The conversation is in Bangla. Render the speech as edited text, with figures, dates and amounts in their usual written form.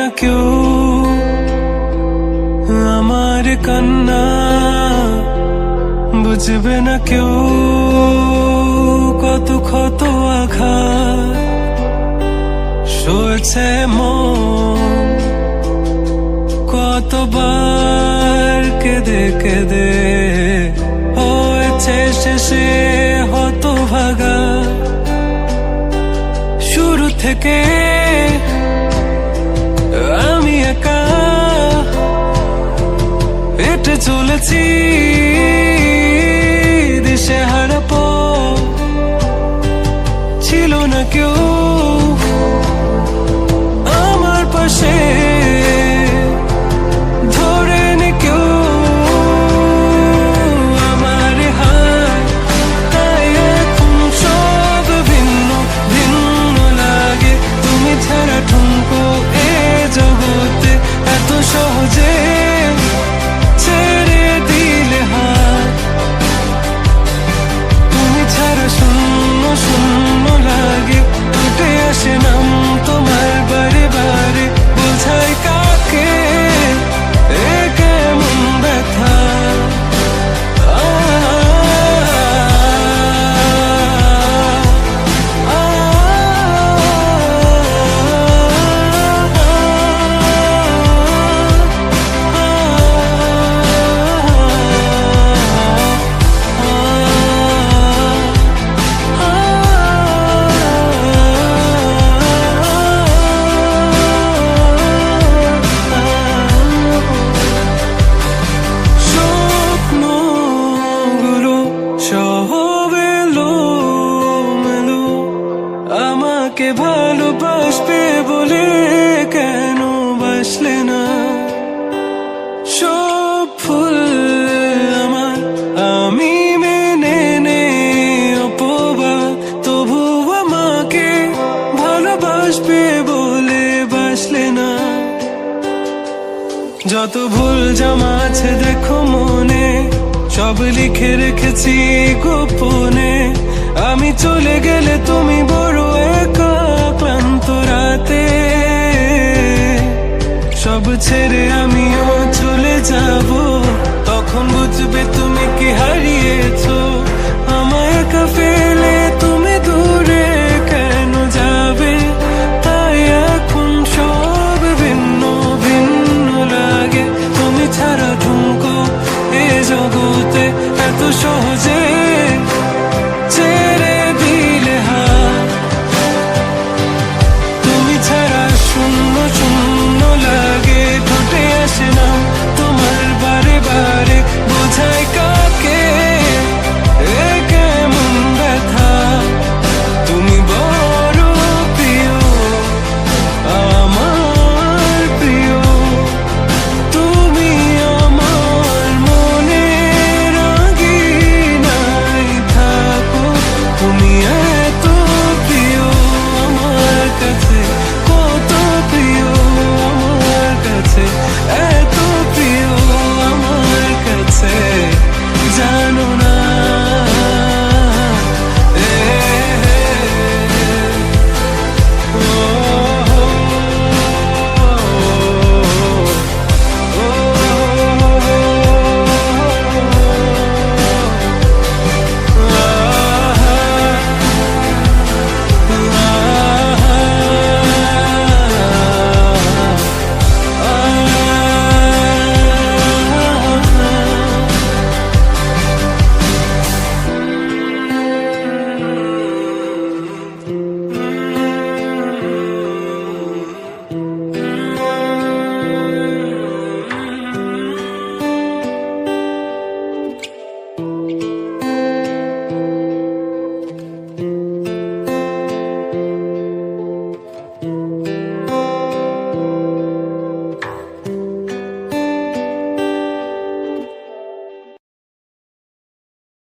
না কেউ আমার কান্না, বুঝবে না কেউ কত ক্ষত আঘাত সয়েছে মন, কতবার কেঁদে কেঁদে হয়েছে শেষে হতভাগা। শুরু থেকে আমি একা হেঁটে চলেছি দিশেহারা পথ, ছিল না কেউ আমার পাশে ধরে নি কেউ আমার হাত, তাই এখন সব ভিন্ন ভিন্ন লাগে। তুমি ছাড়া ঠুনকো এ জগতে এত সহজে ছেড়ে দিলে হাত, তুমি ছাড়া শূন্য শূন্য লাগে। উঠে আসে নাম তোমার বারে বারে, বোঝাই কাকে এ কেমন ব্যথা। আমাকে ভালোবাসবে বলে কেন বাসলে না? সব ফুল আমার আমি মেনে নে অপবাদ, তবু আমাকে ভালোবাসবে বলে বাসলে না। যত ভুল জমা আছে দেখো মনে, সব লিখে রেখেছি গোপনে। আমি চলে গেলে তুমি বড় একা ক্লান্ত রাতে, সব ছেড়ে আমিও চলে যাব, তখন বুঝবে তুমি কি হারিয়েছো আমায় একা।